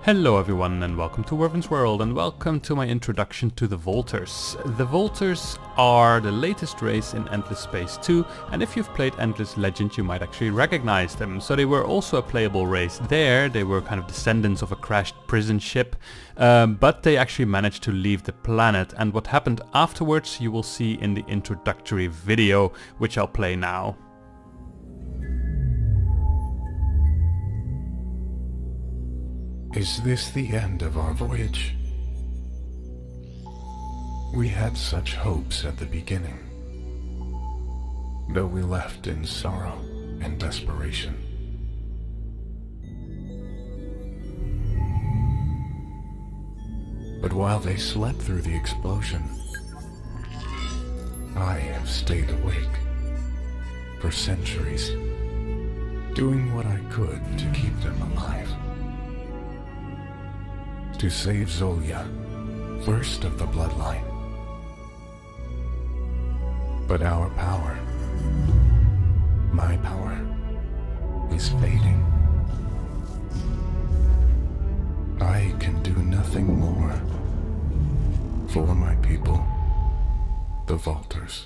Hello everyone and welcome to Werven's World and welcome to my introduction to the Volters. The Volters are the latest race in Endless Space 2, and if you've played Endless Legend you might actually recognize them. So they were also a playable race there. They were kind of descendants of a crashed prison ship, but they actually managed to leave the planet, and what happened afterwards you will see in the introductory video, which I'll play now. Is this the end of our voyage? We had such hopes at the beginning, though we left in sorrow and desperation. But while they slept through the explosion, I have stayed awake for centuries, doing what I could to keep them alive. To save Zolia, first of the bloodline. But our power, my power, is fading. I can do nothing more for my people, the Volters.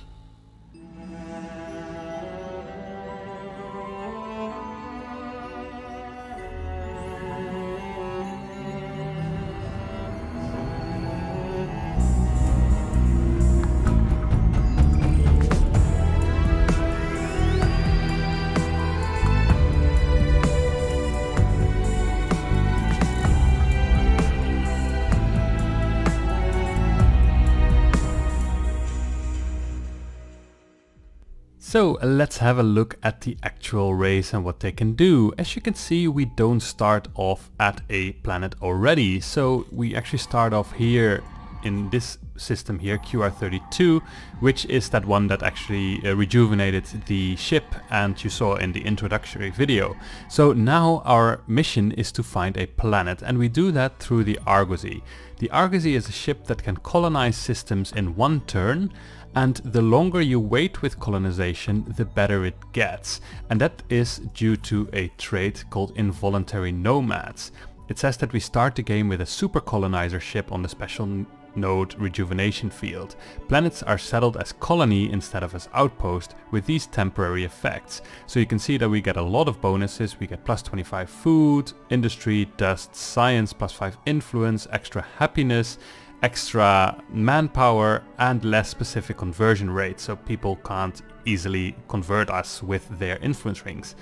So let's have a look at the actual race and what they can do. As you can see, we don't start off at a planet already. So we actually start off here in this system here, QR32, which is that one that actually rejuvenated the ship and you saw in the introductory video. So now our mission is to find a planet, and we do that through the Argosy. The Argosy is a ship that can colonize systems in one turn, and the longer you wait with colonization, the better it gets. And that is due to a trait called involuntary nomads. It says that we start the game with a super colonizer ship on the special node rejuvenation field. Planets are settled as colony instead of as outpost with these temporary effects. So you can see that we get a lot of bonuses. We get plus 25 food, industry, dust, science, plus 5 influence, extra happiness, extra manpower, and less specific conversion rate, so people can't easily convert us with their influence rings.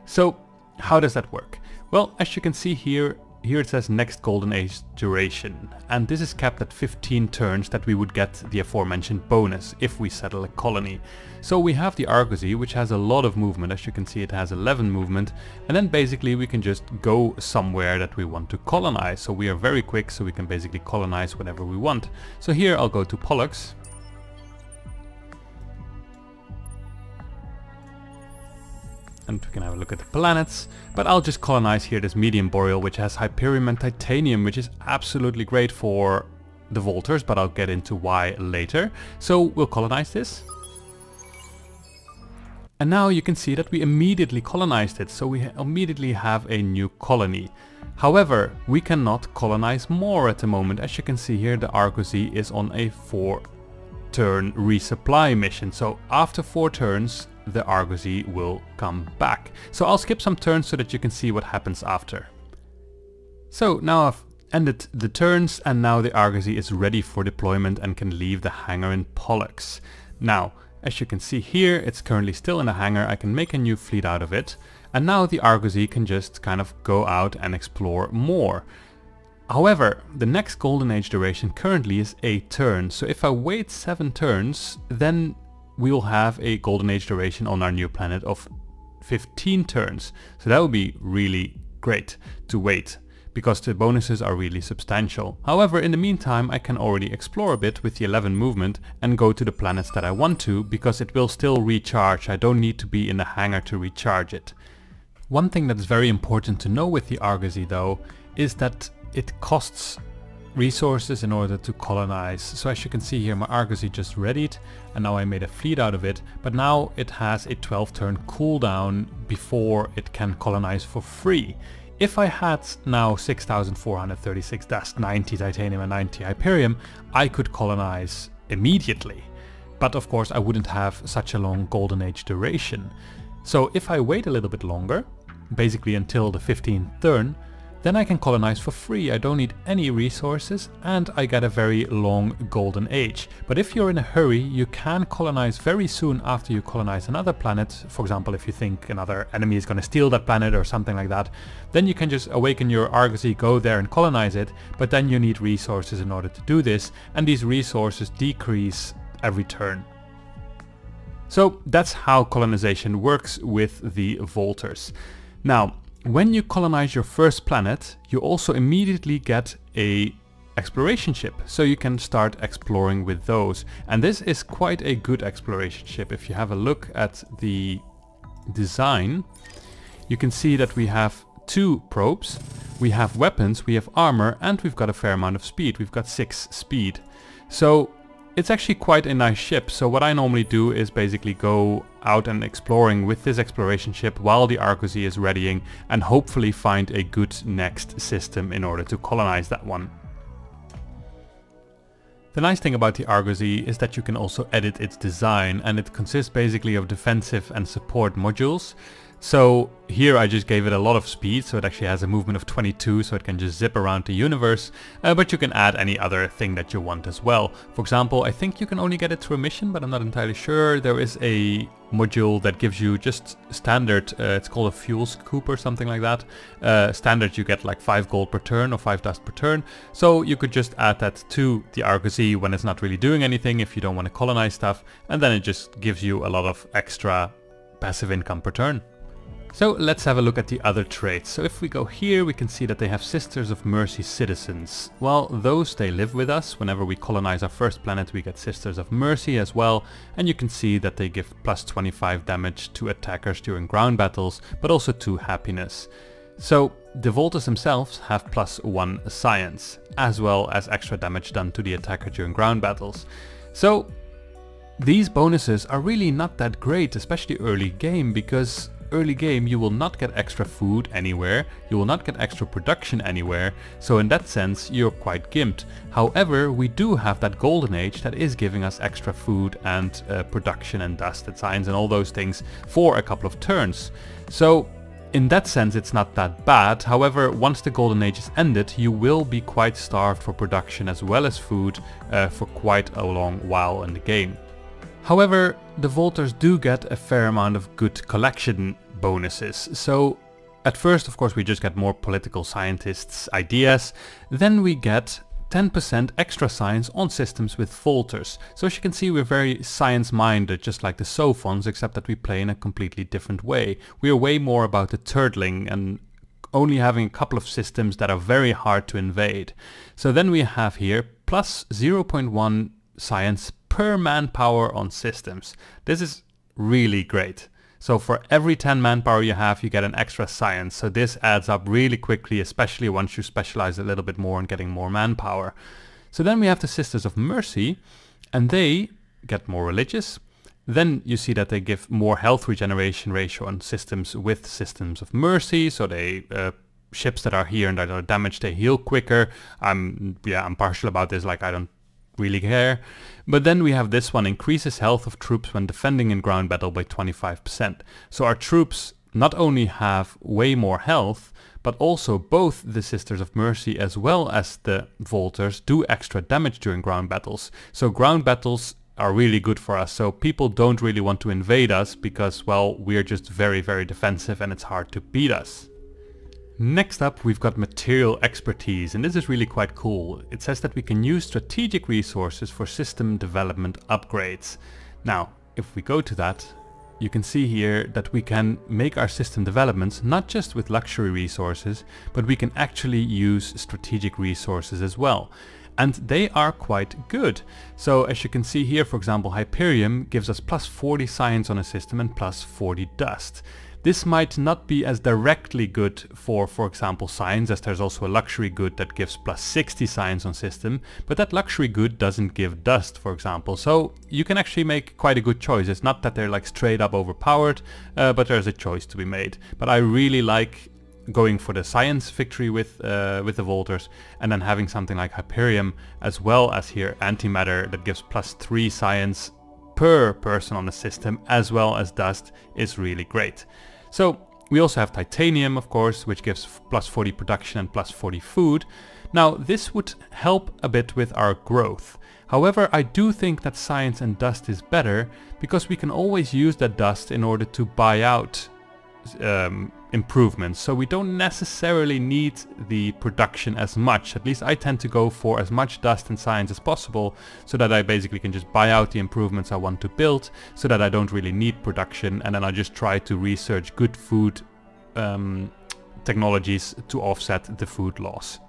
So how does that work? Well, as you can see here it says next golden age duration, and this is capped at 15 turns that we would get the aforementioned bonus if we settle a colony. So we have the Argosy, which has a lot of movement. As you can see, it has 11 movement, and then basically we can just go somewhere that we want to colonize. So we are very quick, so we can basically colonize whatever we want. So here I'll go to Pollux, and we can have a look at the planets, but I'll just colonize here this medium boreal, which has Hyperium and Titanium, which is absolutely great for the Volters, but I'll get into why later. So we'll colonize this. And now you can see that we immediately colonized it, so we immediately have a new colony. However, we cannot colonize more at the moment. As you can see here, the Argosy is on a 4-turn resupply mission, so after 4 turns the Argosy will come back. So I'll skip some turns so that you can see what happens after. So now I've ended the turns, and now the Argosy is ready for deployment and can leave the hangar in Pollux. Now, as you can see here, it's currently still in the hangar. I can make a new fleet out of it, and now the Argosy can just kind of go out and explore more. However, the next golden age duration currently is 8 turns, so if I wait 7 turns, then we will have a golden age duration on our new planet of 15 turns. So that would be really great to wait, because the bonuses are really substantial. However, in the meantime I can already explore a bit with the 11 movement and go to the planets that I want to, because it will still recharge. I don't need to be in the hangar to recharge it. One thing that's very important to know with the Argosy though is that it costs resources in order to colonize. So as you can see here, my Argosy just readied, and now I made a fleet out of it, but now it has a 12 turn cooldown before it can colonize for free. If I had now 6,436 dust, 90 titanium and 90 hyperium, I could colonize immediately. But of course I wouldn't have such a long golden age duration. So if I wait a little bit longer, basically until the 15th turn, then I can colonize for free. I don't need any resources and I get a very long golden age. But if you're in a hurry, you can colonize very soon after you colonize another planet. For example, if you think another enemy is going to steal that planet or something like that, then you can just awaken your Argosy, go there and colonize it, but then you need resources in order to do this, and these resources decrease every turn. So that's how colonization works with the Volters. Now, when you colonize your first planet, you also immediately get a exploration ship, so you can start exploring with those. And this is quite a good exploration ship. If you have a look at the design, you can see that we have 2 probes, we have weapons, we have armor, and we've got a fair amount of speed. We've got 6 speed. So it's actually quite a nice ship. So what I normally do is basically go out and exploring with this exploration ship while the Argosy is readying, and hopefully find a good next system in order to colonize that one. The nice thing about the Argosy is that you can also edit its design, and it consists basically of defensive and support modules. So here I just gave it a lot of speed, so it actually has a movement of 22, so it can just zip around the universe, but you can add any other thing that you want as well. For example, I think you can only get it through a mission, but I'm not entirely sure. There is a module that gives you just standard, it's called a fuel scoop or something like that. Standard you get like 5 gold per turn or 5 dust per turn, so you could just add that to the Argosy when it's not really doing anything, if you don't want to colonize stuff, and then it just gives you a lot of extra passive income per turn. So let's have a look at the other traits. So if we go here, we can see that they have Sisters of Mercy citizens. Well, those, they live with us. Whenever we colonize our first planet, we get Sisters of Mercy as well. And you can see that they give plus 25 damage to attackers during ground battles, but also 2 happiness. So the Volters themselves have plus 1 science, as well as extra damage done to the attacker during ground battles. So these bonuses are really not that great, especially early game, because early game you will not get extra food anywhere, you will not get extra production anywhere, so in that sense you're quite gimped. However, we do have that golden age that is giving us extra food and production and dust and science and all those things for a couple of turns. So in that sense it's not that bad. However, once the golden age is ended, you will be quite starved for production as well as food for quite a long while in the game. However, the Volters do get a fair amount of good collection bonuses. So at first, of course, we just get more political scientists' ideas. Then we get 10% extra science on systems with Volters. So as you can see, we're very science-minded, just like the Sophons, except that we play in a completely different way. We are way more about the turtling and only having a couple of systems that are very hard to invade. So then we have here plus 0.1 science per manpower on systems. This is really great. So for every 10 manpower you have, you get an extra science. So this adds up really quickly, especially once you specialize a little bit more in getting more manpower. So then we have the Sisters of Mercy, and they get more religious. Then you see that they give more health regeneration ratio on systems with Systems of Mercy. So they ships that are here and that are damaged, they heal quicker. I'm partial about this, like I don't really care. But then we have this one, increases health of troops when defending in ground battle by 25%. So our troops not only have way more health, but also both the Sisters of Mercy as well as the Volters do extra damage during ground battles. So ground battles are really good for us. So people don't really want to invade us because, well, we're just very, very defensive and it's hard to beat us. Next up, we've got material expertise, and this is really quite cool. It says that we can use strategic resources for system development upgrades. Now, if we go to that, you can see here that we can make our system developments not just with luxury resources, but we can actually use strategic resources as well. And they are quite good. So as you can see here, for example, Hyperium gives us plus 40 science on a system and plus 40 dust. This might not be as directly good for example, science, as there's also a luxury good that gives plus 60 science on system, but that luxury good doesn't give dust, for example. So you can actually make quite a good choice. It's not that they're like straight up overpowered, but there's a choice to be made. But I really like going for the science victory with the Volters, and then having something like Hyperium, as well as here antimatter that gives +3 science per person on the system, as well as dust, is really great. So we also have titanium, of course, which gives +40 production and +40 food. Now this would help a bit with our growth. However, I do think that science and dust is better, because we can always use that dust in order to buy out improvements, so we don't necessarily need the production as much. At least I tend to go for as much dust and science as possible, so that I basically can just buy out the improvements I want to build, so that I don't really need production, and then I just try to research good food technologies to offset the food loss.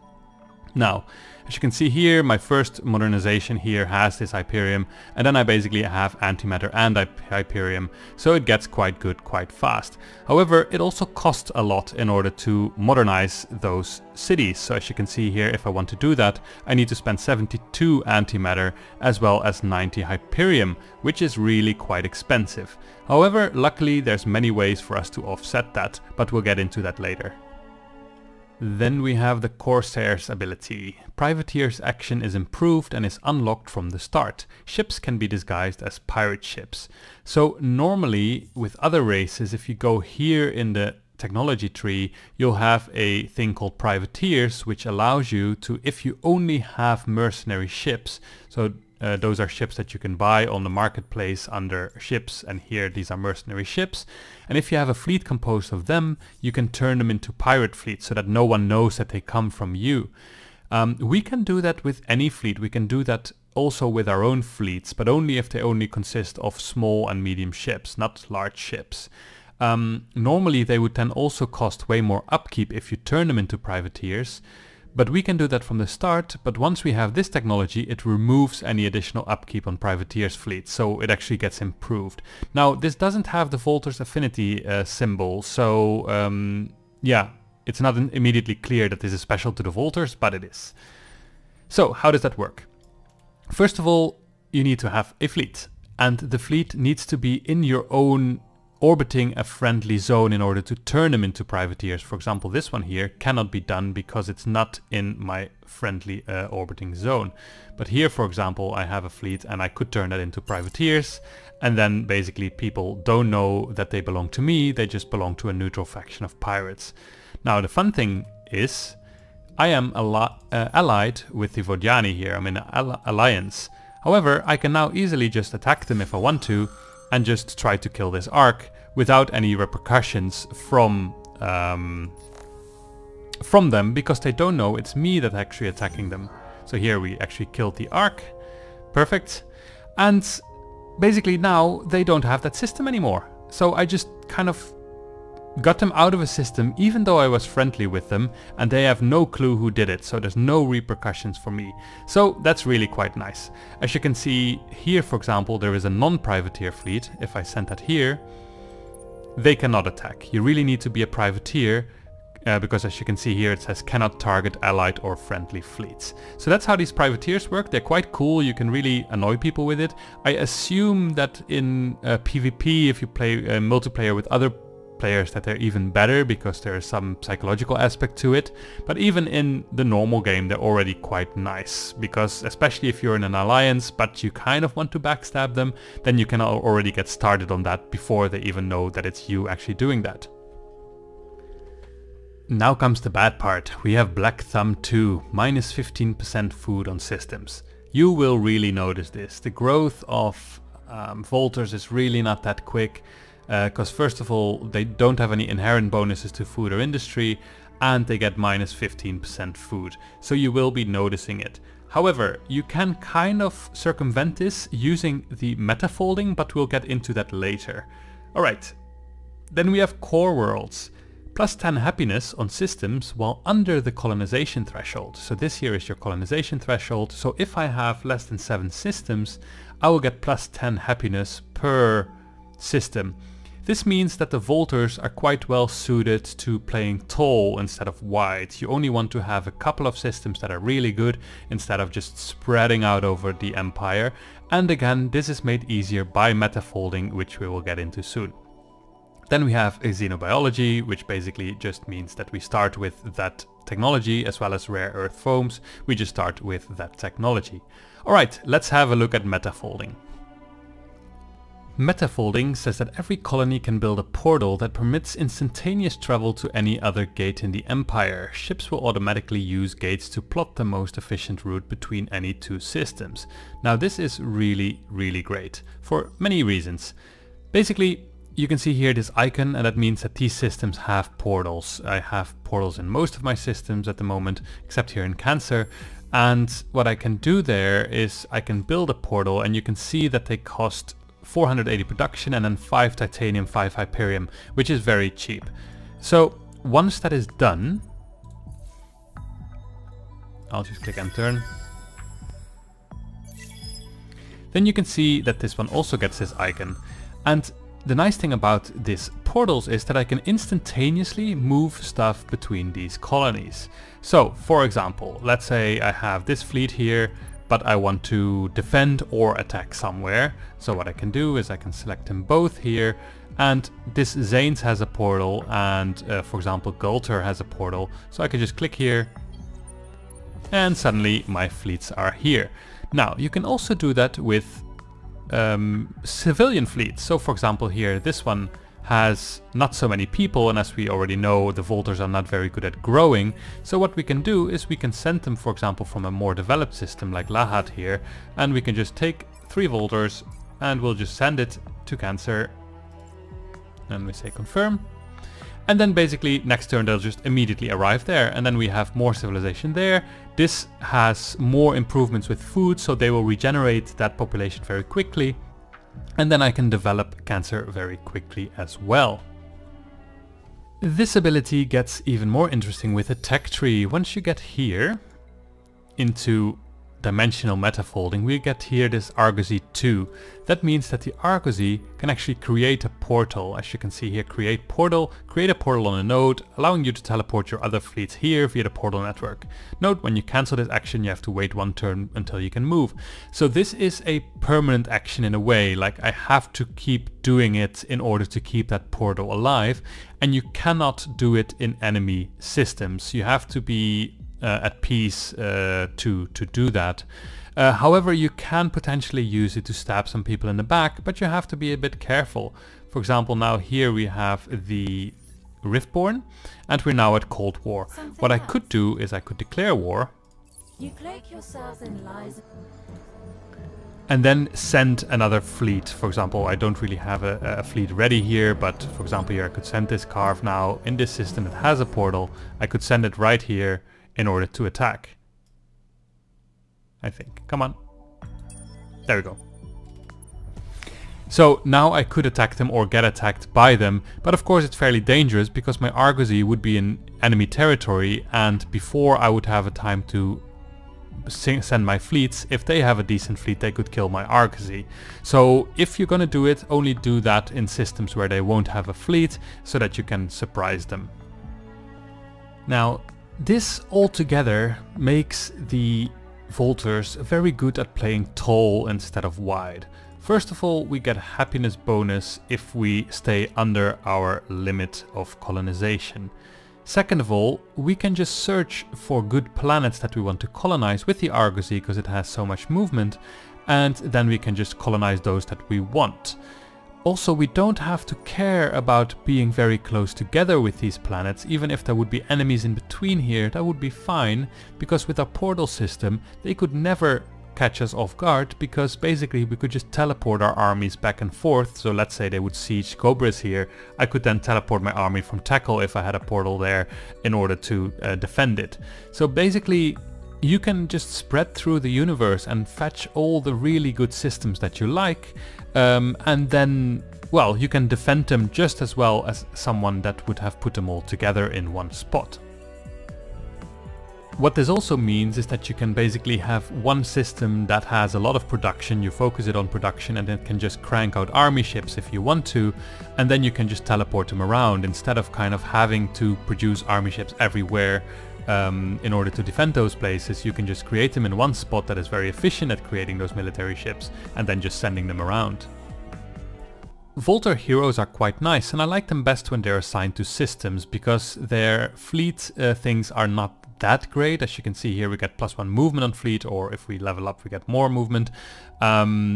Now, as you can see here, my first modernization here has this Hyperium, and then I basically have antimatter and Hyperium, so it gets quite good quite fast. However, it also costs a lot in order to modernize those cities. So as you can see here, if I want to do that, I need to spend 72 antimatter as well as 90 Hyperium, which is really quite expensive. However, luckily there's many ways for us to offset that, but we'll get into that later. Then we have the Corsair's ability. Privateer's action is improved and is unlocked from the start. Ships can be disguised as pirate ships. So normally with other races, if you go here in the technology tree, you'll have a thing called privateers, which allows you to, if you only have mercenary ships, so those are ships that you can buy on the marketplace under ships, and here these are mercenary ships. And if you have a fleet composed of them, you can turn them into pirate fleets so that no one knows that they come from you. We can do that with any fleet. We can do that also with our own fleets, but only if they only consist of small and medium ships, not large ships. Normally they would then also cost way more upkeep if you turn them into privateers. But we can do that from the start, but once we have this technology, it removes any additional upkeep on privateers fleets, so it actually gets improved. Now, this doesn't have the Volter's affinity symbol, so yeah, it's not immediately clear that this is special to the Volters, but it is. So, how does that work? First of all, you need to have a fleet, and the fleet needs to be in your own orbiting a friendly zone in order to turn them into privateers. For example, this one here cannot be done because it's not in my friendly orbiting zone. But here, for example, I have a fleet and I could turn that into privateers, and then basically people don't know that they belong to me, they just belong to a neutral faction of pirates. Now the fun thing is, I am allied with the Vodiani here, I'm in an alliance. However, I can now easily just attack them if I want to, and just try to kill this ark without any repercussions from them, because they don't know it's me that's actually attacking them. So here we actually killed the ark. Perfect. And basically now they don't have that system anymore. So I just kind of got them out of a system, even though I was friendly with them, and they have no clue who did it, so there's no repercussions for me. So that's really quite nice. As you can see here, for example, there is a non-privateer fleet. If I send that here, they cannot attack. You really need to be a privateer, because as you can see here, it says cannot target allied or friendly fleets. So that's how these privateers work. They're quite cool. You can really annoy people with it. I assume that in PvP, if you play multiplayer with other players, that they're even better, because there is some psychological aspect to it. But even in the normal game, they're already quite nice, because especially if you're in an alliance but you kind of want to backstab them, then you can already get started on that before they even know that it's you actually doing that. Now comes the bad part. We have Black Thumb 2, minus 15% food on systems. You will really notice this. The growth of Volters is really not that quick. Because first of all, they don't have any inherent bonuses to food or industry, and they get minus 15% food, so you will be noticing it. However, you can kind of circumvent this using the metafolding, but we'll get into that later. Alright, then we have core worlds. Plus 10 happiness on systems while under the colonization threshold. So this here is your colonization threshold, so if I have less than 7 systems, I will get plus 10 happiness per system. This means that the Volters are quite well suited to playing tall instead of wide. You only want to have a couple of systems that are really good instead of just spreading out over the empire. And again, this is made easier by metafolding, which we will get into soon. Then we have a xenobiology, which basically just means that we start with that technology as well as rare earth foams. We just start with that technology. Alright, let's have a look at metafolding. Metafolding says that every colony can build a portal that permits instantaneous travel to any other gate in the Empire. Ships will automatically use gates to plot the most efficient route between any two systems. Now this is really, really great for many reasons. Basically, you can see here this icon, and that means that these systems have portals. I have portals in most of my systems at the moment, except here in Cancer. And what I can do there is I can build a portal, and you can see that they cost 480 production and then 5 titanium, 5 hyperium, which is very cheap. So once that is done, I'll just click and turn. Then you can see that this one also gets this icon. And the nice thing about these portals is that I can instantaneously move stuff between these colonies. So, for example, let's say I have this fleet here, but I want to defend or attack somewhere. So what I can do is I can select them both here, and this Zanes has a portal, and for example Gulter has a portal. So I can just click here, and suddenly my fleets are here. Now you can also do that with civilian fleets. So for example here, this one has not so many people, and as we already know, the Volters are not very good at growing. So what we can do is we can send them, for example, from a more developed system like Lahat here, and we can just take 3 Volters and we'll just send it to Cancer, and we say confirm. And then basically next turn they'll just immediately arrive there, and then we have more civilization there. This has more improvements with food, so they will regenerate that population very quickly. And then I can develop Cancer very quickly as well. This ability gets even more interesting with a tech tree. Once you get here into dimensional metafolding, we get here this Argosy 2. That means that the Argosy can actually create a portal. As you can see here, create a portal on a node, allowing you to teleport your other fleets here via the portal network. Note, when you cancel this action, you have to wait 1 turn until you can move. So this is a permanent action in a way, like I have to keep doing it in order to keep that portal alive, and you cannot do it in enemy systems. You have to be at peace to do that. However, you can potentially use it to stab some people in the back, but you have to be a bit careful. For example, now here we have the Riftborn, and we're now at Cold War. What I could do is I could declare war. You cloak yourselves in lies. And then send another fleet. For example, I don't really have a fleet ready here, but for example here I could send this Carve now. In this system it has a portal. I could send it right here in order to attack. I think. Come on. There we go. So now I could attack them or get attacked by them, but of course it's fairly dangerous because my Argosy would be in enemy territory, and before I would have a time to send my fleets, if they have a decent fleet they could kill my Argosy. So if you're gonna do it, only do that in systems where they won't have a fleet, so that you can surprise them. Now this altogether makes the Volters very good at playing tall instead of wide. First of all, we get a happiness bonus if we stay under our limit of colonization. Second of all, we can just search for good planets that we want to colonize with the Argosy because it has so much movement, and then we can just colonize those that we want. Also, we don't have to care about being very close together with these planets. Even if there would be enemies in between here, that would be fine, because with our portal system they could never catch us off guard, because basically we could just teleport our armies back and forth. So let's say they would siege Cobras here, I could then teleport my army from Tackle if I had a portal there in order to defend it. So basically you can just spread through the universe and fetch all the really good systems that you like, and then, well, you can defend them just as well as someone that would have put them all together in one spot. What this also means is that you can basically have one system that has a lot of production, you focus it on production, and it can just crank out army ships if you want to, and then you can just teleport them around instead of kind of having to produce army ships everywhere. In order to defend those places, you can just create them in one spot that is very efficient at creating those military ships and then just sending them around. Volter heroes are quite nice, and I like them best when they're assigned to systems, because their fleet things are not that great. As you can see here, we get +1 movement on fleet, or if we level up we get more movement,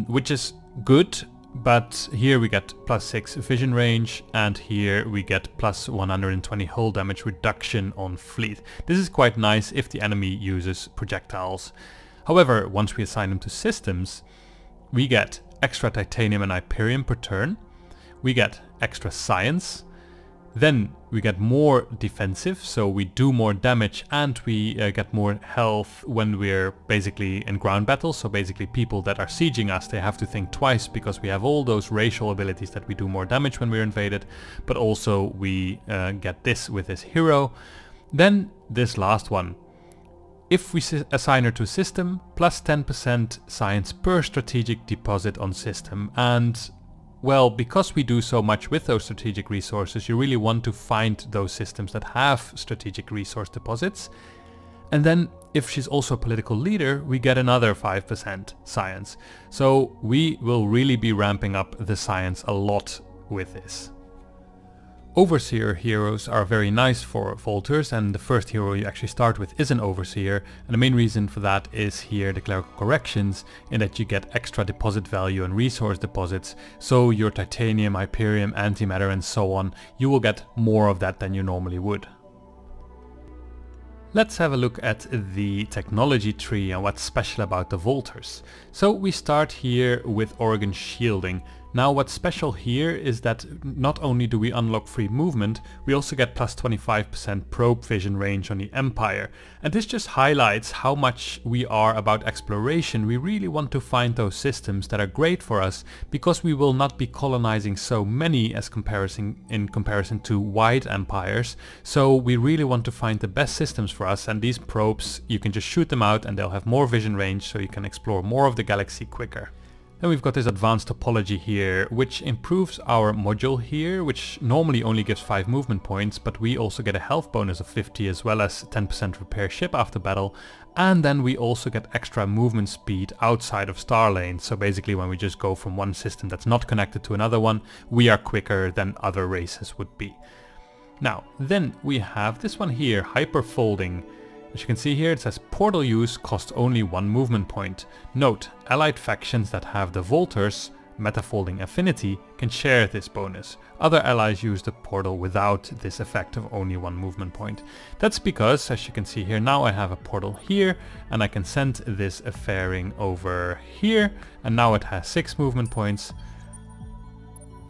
which is good. But here we get +6 vision range, and here we get +120 hull damage reduction on fleet. This is quite nice if the enemy uses projectiles. However, once we assign them to systems, we get extra titanium and hyperium per turn, we get extra science, then we get more defensive, so we do more damage, and we get more health when we're basically in ground battles. So basically people that are sieging us, they have to think twice, because we have all those racial abilities that we do more damage when we're invaded, but also we get this with this hero. Then this last one, if we assign her to system, +10% science per strategic deposit on system. And well, because we do so much with those strategic resources, you really want to find those systems that have strategic resource deposits. And then if she's also a political leader, we get another 5% science. So we will really be ramping up the science a lot with this. Overseer heroes are very nice for Volters, and the first hero you actually start with is an Overseer, and the main reason for that is here the Clerical Corrections, in that you get extra deposit value and resource deposits, so your titanium, hyperium, antimatter and so on, you will get more of that than you normally would. Let's have a look at the technology tree and what's special about the Volters. So we start here with organ shielding. Now what's special here is that not only do we unlock free movement, we also get +25% probe vision range on the Empire. And this just highlights how much we are about exploration. We really want to find those systems that are great for us, because we will not be colonizing so many as in comparison to wide empires. So we really want to find the best systems for us, and these probes, you can just shoot them out and they'll have more vision range, so you can explore more of the galaxy quicker. Then we've got this advanced topology here, which improves our module here, which normally only gives 5 movement points, but we also get a health bonus of 50 as well as 10% repair ship after battle. And then we also get extra movement speed outside of star lanes. So basically when we just go from one system that's not connected to another one, we are quicker than other races would be. Now, then we have this one here, hyperfolding. As you can see here, it says portal use costs only 1 movement point. Note, allied factions that have the Volters metafolding affinity can share this bonus. Other allies use the portal without this effect of only 1 movement point. That's because, as you can see here, now I have a portal here, and I can send this fairing over here, and now it has 6 movement points.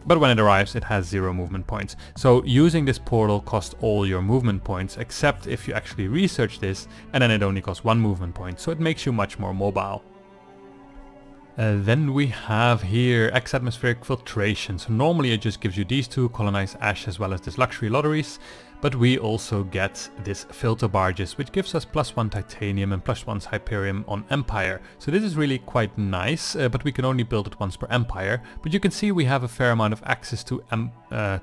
But when it arrives, it has 0 movement points. So using this portal costs all your movement points, except if you actually research this, and then it only costs 1 movement point. So it makes you much more mobile. Then we have here X-atmospheric filtration. So normally it just gives you these two, colonize ash as well as this luxury lotteries. But we also get this filter barges, which gives us +1 titanium and +1 hyperium on Empire. So this is really quite nice, but we can only build it once per Empire. But you can see we have a fair amount of access to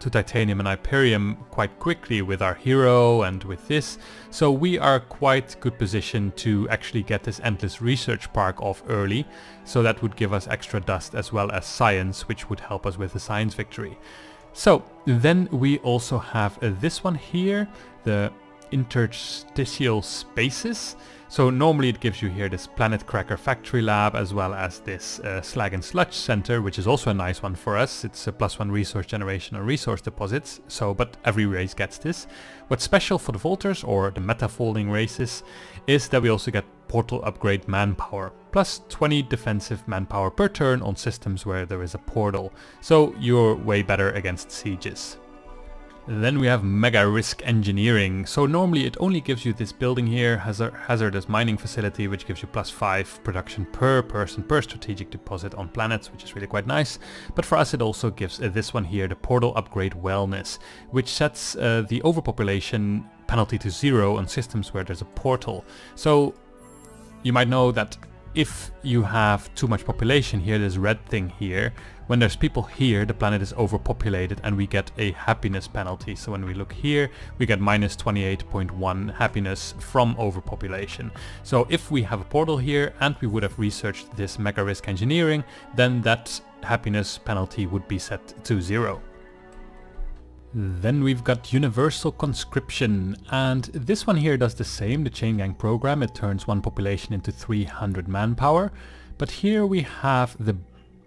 titanium and hyperium quite quickly with our hero and with this. So we are quite good position to actually get this endless research park off early. So that would give us extra dust as well as science, which would help us with the science victory. So then we also have this one here, the interstitial spaces. So normally it gives you here this Planet Cracker Factory Lab as well as this Slag and Sludge Center, which is also a nice one for us. It's a +1 resource generation and resource deposits, so but every race gets this. What's special for the Volters or the meta-folding races is that we also get portal upgrade manpower, +20 defensive manpower per turn on systems where there is a portal. So you're way better against sieges. Then we have Mega Risk Engineering. So normally it only gives you this building here, hazardous mining facility, which gives you +5 production per person per strategic deposit on planets, which is really quite nice. But for us it also gives this one here, the Portal Upgrade Wellness, which sets the overpopulation penalty to 0 on systems where there's a portal. So you might know that if you have too much population here, this red thing here, when there's people here, the planet is overpopulated and we get a happiness penalty. So when we look here, we get -28.1 happiness from overpopulation. So if we have a portal here and we would have researched this Mega Risk Engineering, then that happiness penalty would be set to 0. Then we've got Universal Conscription, and this one here does the same, the chain gang program. It turns one population into 300 manpower, but here we have the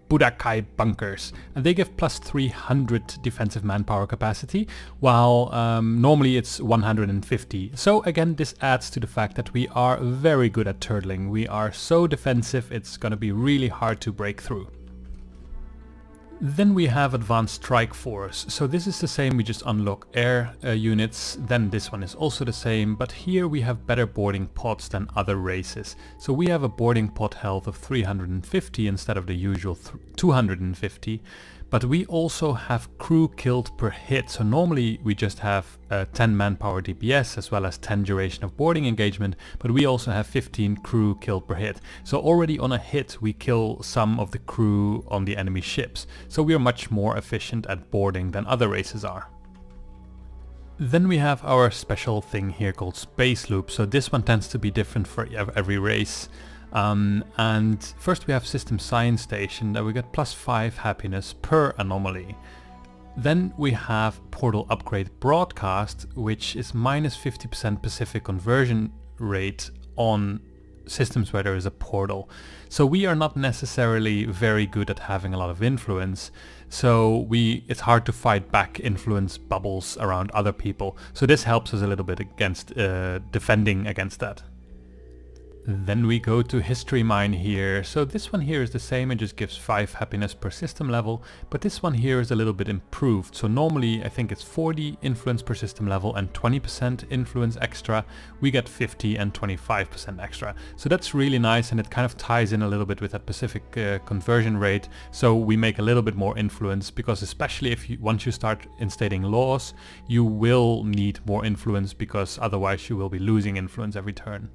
Budokai bunkers, and they give plus 300 defensive manpower capacity, while normally it's 150. So again, this adds to the fact that we are very good at turtling. We are so defensive, it's gonna be really hard to break through. Then we have Advanced Strike Force. So this is the same, we just unlock air units. Then this one is also the same, but here we have better boarding pods than other races. So we have a boarding pod health of 350 instead of the usual 250. But we also have crew killed per hit. So normally we just have 10 manpower DPS as well as 10 duration of boarding engagement, but we also have 15 crew killed per hit. So already on a hit we kill some of the crew on the enemy ships. So we are much more efficient at boarding than other races are. Then we have our special thing here called Space Loop. So this one tends to be different for every race. And first we have System Science Station that we get plus 5 happiness per anomaly. Then we have Portal Upgrade Broadcast, which is minus 50% Pacific conversion rate on systems where there is a portal. So we are not necessarily very good at having a lot of influence, so it's hard to fight back influence bubbles around other people. So this helps us a little bit against defending against that. Then we go to History Mine here. So this one here is the same, it just gives 5 happiness per system level, but this one here is a little bit improved. So normally I think it's 40 influence per system level and 20% influence extra. We get 50 and 25% extra. So that's really nice, and it kind of ties in a little bit with that Pacific conversion rate. So we make a little bit more influence, because especially if once you start instating laws, you will need more influence, because otherwise you will be losing influence every turn.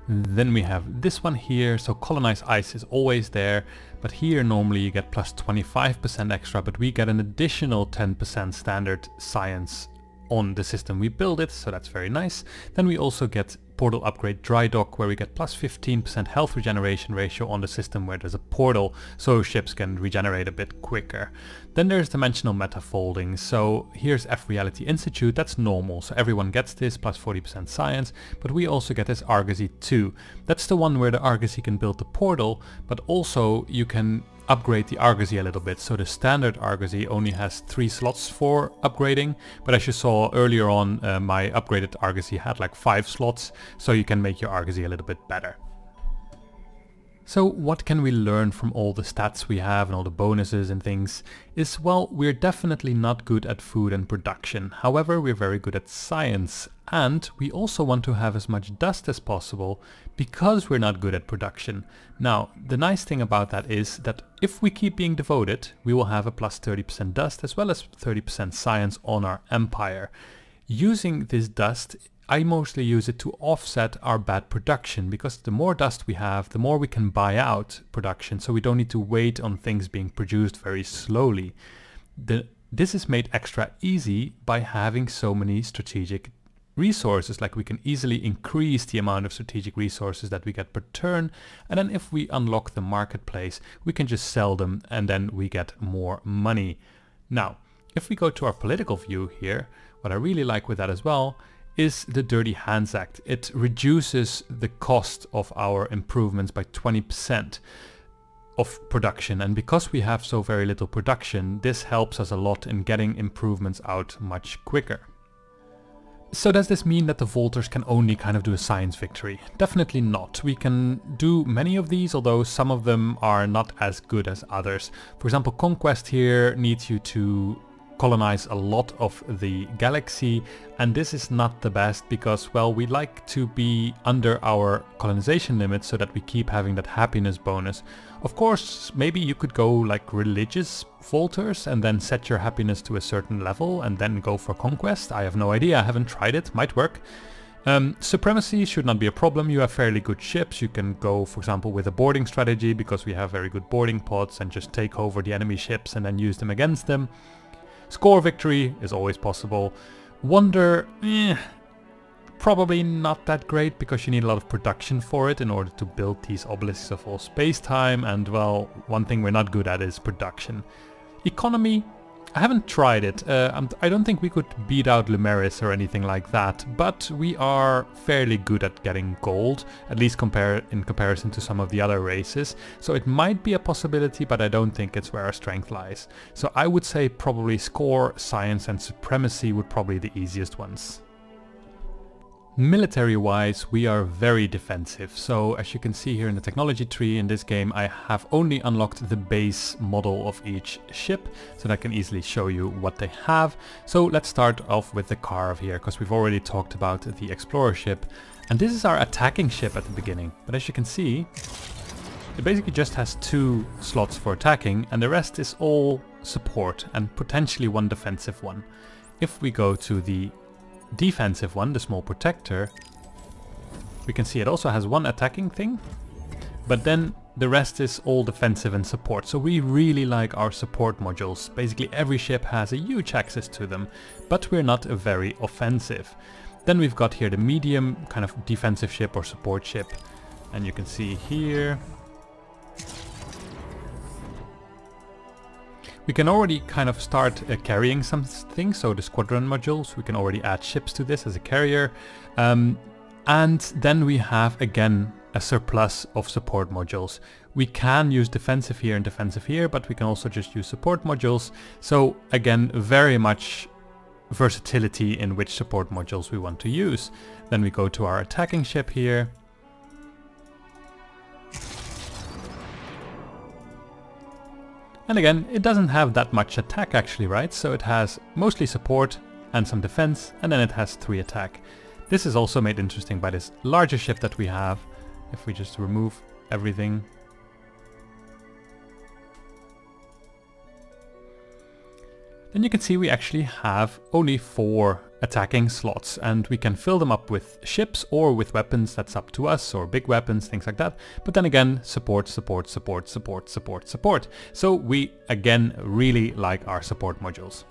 Then we have this one here, so colonize ice is always there, but here normally you get plus 25% extra, but we get an additional 10% standard science on the system we build it, so that's very nice. Then we also get Portal Upgrade Dry Dock, where we get plus 15% health regeneration ratio on the system where there's a portal, so ships can regenerate a bit quicker. Then there's Dimensional Meta Folding, so here's F Reality Institute, that's normal, so everyone gets this, plus 40% science, but we also get this Argosy 2. That's the one where the Argosy can build the portal, but also you can upgrade the Argosy a little bit. So the standard Argosy only has 3 slots for upgrading, but as you saw earlier on, my upgraded Argosy had like 5 slots, so you can make your Argosy a little bit better. So what can we learn from all the stats we have and all the bonuses and things is, well, we're definitely not good at food and production. However, we're very good at science, and we also want to have as much dust as possible because we're not good at production. Now, the nice thing about that is that if we keep being devoted, we will have a plus 30% dust as well as 30% science on our empire. Using this dust, I mostly use it to offset our bad production, because the more dust we have, the more we can buy out production, so we don't need to wait on things being produced very slowly. This is made extra easy by having so many strategic resources. Like, we can easily increase the amount of strategic resources that we get per turn, and then if we unlock the marketplace, we can just sell them and then we get more money. Now, if we go to our political view here, what I really like with that as well is the Dirty Hands Act. It reduces the cost of our improvements by 20% of production, and because we have so very little production, this helps us a lot in getting improvements out much quicker. So does this mean that the Volters can only kind of do a science victory? Definitely not. We can do many of these, although some of them are not as good as others. For example, Conquest here needs you to colonize a lot of the galaxy, and this is not the best because, well, we like to be under our colonization limits so that we keep having that happiness bonus. Of course, maybe you could go like religious Volters and then set your happiness to a certain level and then go for conquest. I have no idea, I haven't tried it, might work. Supremacy should not be a problem. You have fairly good ships. You can go, for example, with a boarding strategy because we have very good boarding pods, and just take over the enemy ships and then use them against them. Score victory is always possible. Wonder, probably not that great because you need a lot of production for it in order to build these obelisks of all space-time, and well, one thing we're not good at is production. Economy, I haven't tried it. I don't think we could beat out Lumeris or anything like that, but we are fairly good at getting gold, at least in comparison to some of the other races. So it might be a possibility, but I don't think it's where our strength lies. So I would say probably score, science and supremacy would probably be the easiest ones. Military-wise, we are very defensive, so as you can see here in the technology tree in this game, I have only unlocked the base model of each ship, so that I can easily show you what they have. So let's start off with the Carve here, because we've already talked about the Explorer ship, and this is our attacking ship at the beginning. But as you can see, it basically just has 2 slots for attacking, and the rest is all support, and potentially 1 defensive one. If we go to the defensive one, the small protector, we can see it also has 1 attacking thing, but then the rest is all defensive and support. So we really like our support modules. Basically every ship has a huge access to them, but we're not very offensive. Then we've got here the medium kind of defensive ship or support ship, and you can see here we can already kind of start carrying some things, so the squadron modules, we can already add ships to this as a carrier. And then we have again a surplus of support modules. We can use defensive here and defensive here, but we can also just use support modules. So again, very much versatility in which support modules we want to use. Then we go to our attacking ship here. And again, it doesn't have that much attack actually, right? So it has mostly support and some defense, and then it has 3 attack. This is also made interesting by this larger ship that we have. If we just remove everything. Then you can see we actually have only 4 attacking slots, and we can fill them up with ships or with weapons, that's up to us, or big weapons, things like that. But then again, support, support, support, support, support, support. So we again really like our support modules.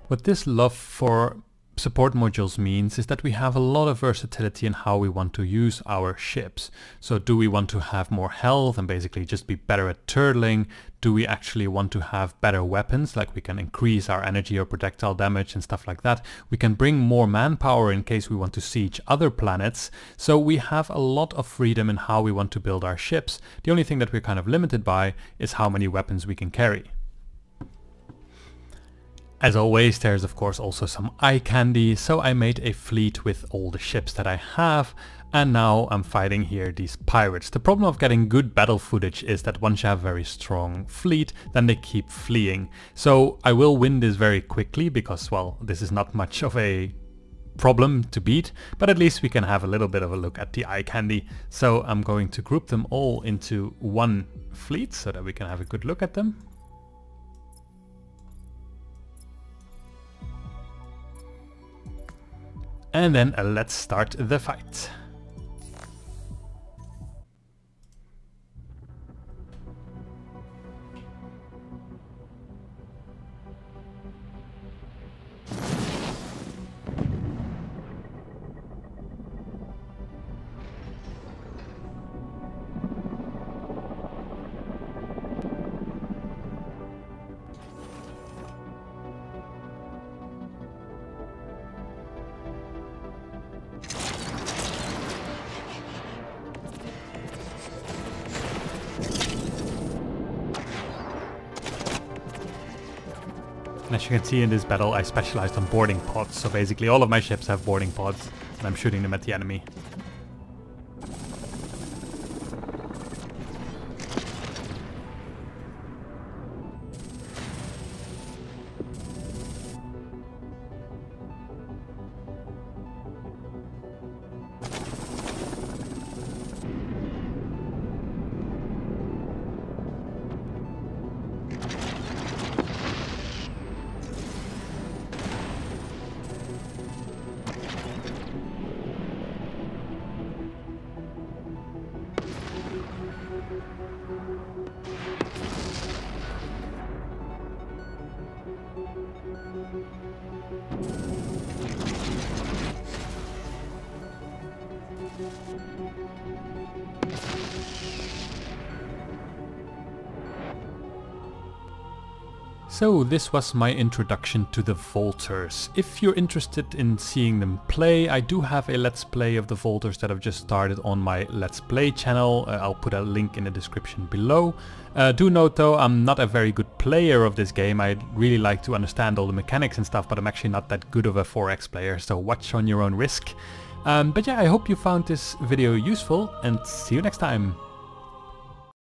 What this love for support modules means is that we have a lot of versatility in how we want to use our ships. So do we want to have more health and basically just be better at turtling? Do we actually want to have better weapons, like we can increase our energy or projectile damage and stuff like that? We can bring more manpower in case we want to siege other planets. So we have a lot of freedom in how we want to build our ships. The only thing that we're kind of limited by is how many weapons we can carry. As always, there's of course also some eye candy, so I made a fleet with all the ships that I have, and now I'm fighting here these pirates. The problem of getting good battle footage is that once you have a very strong fleet, then they keep fleeing. So I will win this very quickly because, well, this is not much of a problem to beat, but at least we can have a little bit of a look at the eye candy. So I'm going to group them all into 1 fleet so that we can have a good look at them. And then let's start the fight. And as you can see in this battle, I specialized on boarding pods, so basically all of my ships have boarding pods, and I'm shooting them at the enemy. So this was my introduction to the Volters. If you're interested in seeing them play, I do have a Let's Play of the Volters that I've just started on my Let's Play channel. I'll put a link in the description below. Do note though, I'm not a very good player of this game. I'd really like to understand all the mechanics and stuff, but I'm actually not that good of a 4X player, so watch on your own risk. But yeah, I hope you found this video useful, and see you next time.